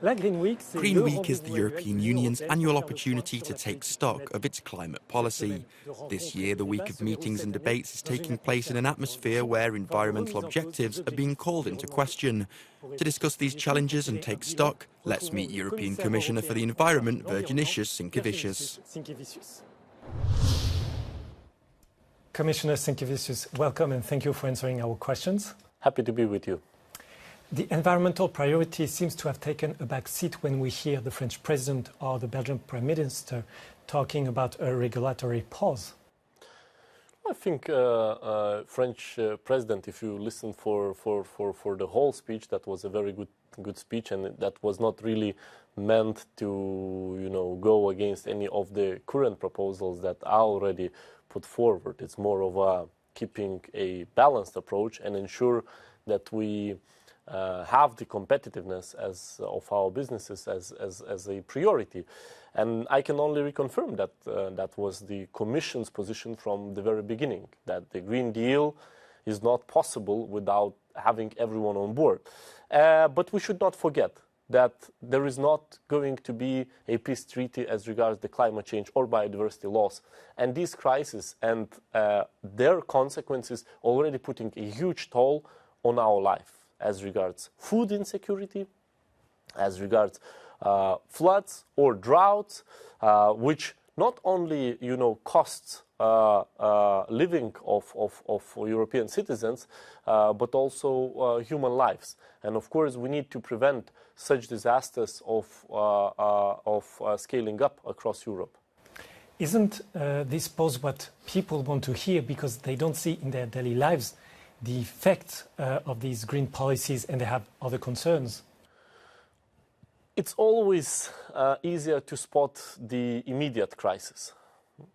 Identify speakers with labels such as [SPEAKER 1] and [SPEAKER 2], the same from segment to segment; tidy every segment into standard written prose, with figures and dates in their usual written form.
[SPEAKER 1] Green Week is the European Union's annual opportunity to take stock of its climate policy. This year, the week of meetings and debates is taking place in an atmosphere where environmental objectives are being called into question. To discuss these challenges and take stock, let's meet European Commissioner for the Environment, Virginijus Sinkevičius.
[SPEAKER 2] Commissioner Sinkevičius, welcome and thank you for answering our questions.
[SPEAKER 3] Happy to be with you.
[SPEAKER 2] The environmental priority seems to have taken a back seat when we hear the French President or the Belgian Prime Minister talking about a regulatory pause.
[SPEAKER 3] I think French President, if you listen for the whole speech, that was a very good speech, and that was not really meant to go against any of the current proposals that are already put forward. It's more of a keeping a balanced approach and ensure that we have the competitiveness of our businesses as a priority. And I can only reconfirm that that was the Commission's position from the very beginning, that the Green Deal is not possible without having everyone on board. But we should not forget that there is not going to be a peace treaty as regards the climate change or biodiversity loss. And these crises and their consequences already putting a huge toll on our life, as regards food insecurity, as regards floods or droughts, which not only costs living of European citizens, but also human lives. And of course, we need to prevent such disasters of scaling up across Europe.
[SPEAKER 2] Isn't this pause what people want to hear because they don't see in their daily lives the effects of these green policies and they have other concerns?
[SPEAKER 3] It's always easier to spot the immediate crisis.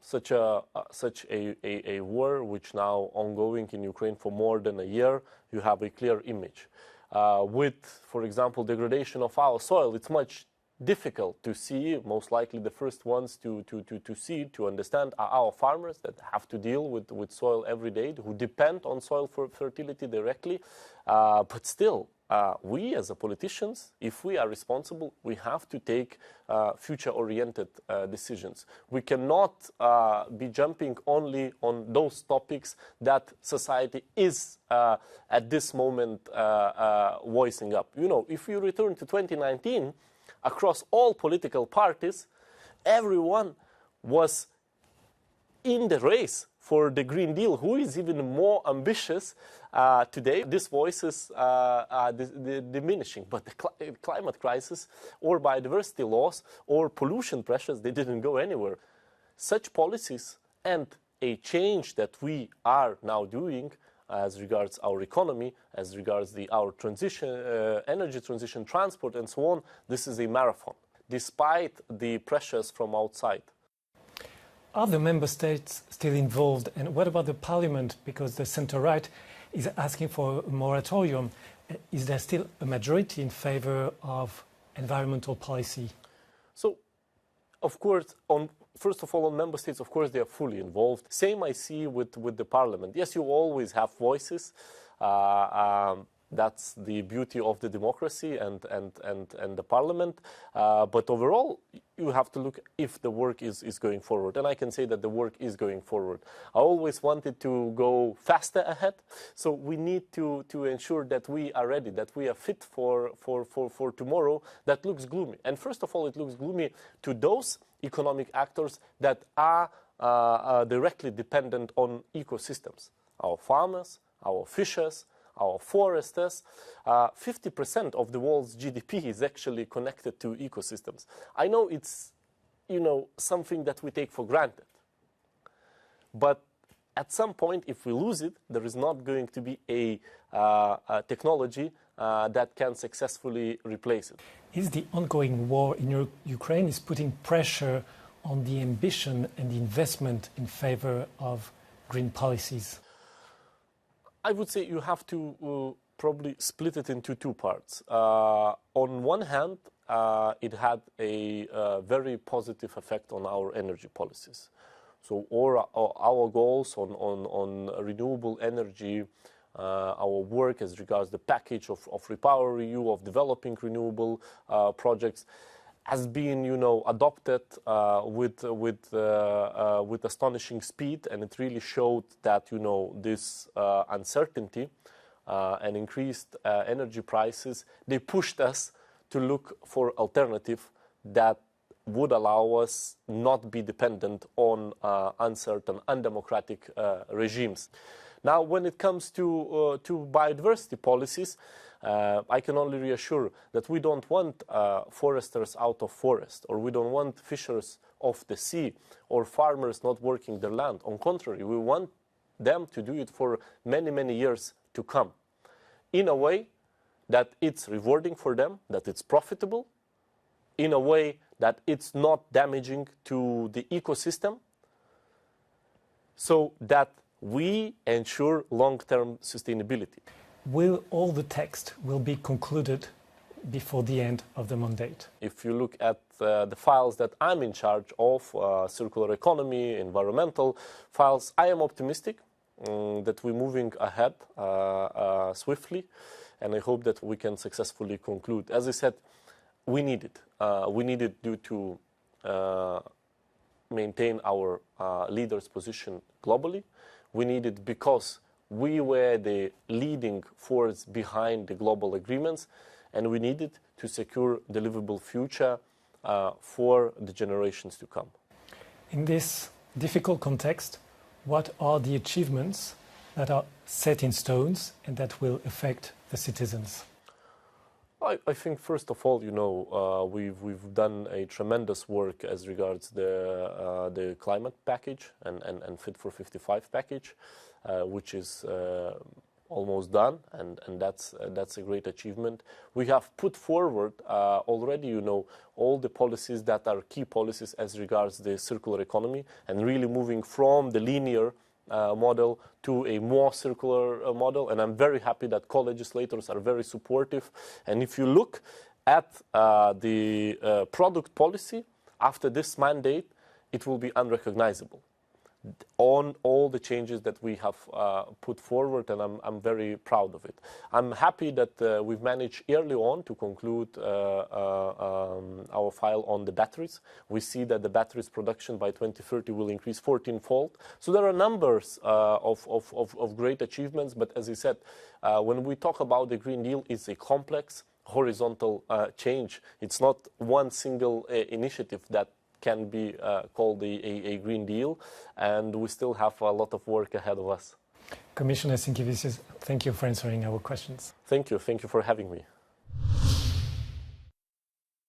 [SPEAKER 3] Such a war which now ongoing in Ukraine for more than a year, you have a clear image. With, for example, degradation of our soil, it's much difficult to see. Most likely the first ones to see, to understand are our farmers that have to deal with soil every day, who depend on soil for fertility directly. But still, we as a politicians, if we are responsible, we have to take future-oriented decisions. We cannot be jumping only on those topics that society is at this moment voicing up. If you return to 2019, across all political parties, everyone was in the race for the Green Deal. Who is even more ambitious today? These voices are diminishing, but the climate crisis or biodiversity loss or pollution pressures, they didn't go anywhere. Such policies and a change that we are now doing as regards our economy, as regards our transition, energy transition, transport, and so on, this is a marathon, despite the pressures from outside.
[SPEAKER 2] Are the member states still involved? And what about the parliament? Because the centre-right is asking for a moratorium. Is there still a majority in favor of environmental policy? So,
[SPEAKER 3] of course, first of all, on member states, of course, they are fully involved. Same I see with the parliament. Yes, you always have voices. That's the beauty of the democracy and the parliament. But overall, you have to look if the work is going forward. And I can say that the work is going forward. I always wanted to go faster ahead. So we need to ensure that we are ready, that we are fit for tomorrow. That looks gloomy. And first of all, it looks gloomy to those economic actors that are directly dependent on ecosystems. Our farmers, our fishers, our foresters. 50% of the world's GDP is actually connected to ecosystems. I know it's, something that we take for granted. But at some point, if we lose it, there is not going to be a technology that can successfully replace it.
[SPEAKER 2] Is the ongoing war in Ukraine is putting pressure on the ambition and the investment in favor of green policies?
[SPEAKER 3] I would say you have to probably split it into two parts. On one hand, it had a very positive effect on our energy policies. So our goals on renewable energy our work as regards the package of REPowerEU, of developing renewable projects, has been, adopted with astonishing speed, and it really showed that, this uncertainty and increased energy prices, they pushed us to look for alternative that would allow us not be dependent on uncertain, undemocratic regimes. Now, when it comes to biodiversity policies, I can only reassure that we don't want foresters out of forest, or we don't want fishers off the sea, or farmers not working their land. On contrary, we want them to do it for many, many years to come, in a way that it's rewarding for them, that it's profitable, in a way that it's not damaging to the ecosystem, so that we ensure long-term sustainability.
[SPEAKER 2] Will all the text will be concluded before the end of the mandate?
[SPEAKER 3] If you look at the files that I'm in charge of, circular economy, environmental files, I am optimistic that we're moving ahead swiftly, and I hope that we can successfully conclude. As I said, we need it. We need it due to maintain our leader's position globally. We need it because we were the leading force behind the global agreements, and we need it to secure the livable future for the generations to come.
[SPEAKER 2] In this difficult context, what are the achievements that are set in stones and that will affect the citizens?
[SPEAKER 3] I think, first of all, we've done a tremendous work as regards the climate package and Fit for 55 package, which is almost done, and that's a great achievement. We have put forward already, all the policies that are key policies as regards the circular economy, and really moving from the linear model to a more circular model, and I'm very happy that co-legislators are very supportive. And if you look at the product policy after this mandate, it will be unrecognizable on all the changes that we have put forward, and I'm very proud of it. I'm happy that we've managed early on to conclude our file on the batteries. We see that the batteries production by 2030 will increase 14-fold. So there are numbers of great achievements, but as I said, when we talk about the Green Deal, it's a complex, horizontal change. It's not one single initiative that can be called a Green Deal, and we still have a lot of work ahead of us.
[SPEAKER 2] Commissioner Sinkevičius, thank you for answering our questions.
[SPEAKER 3] Thank you for having me.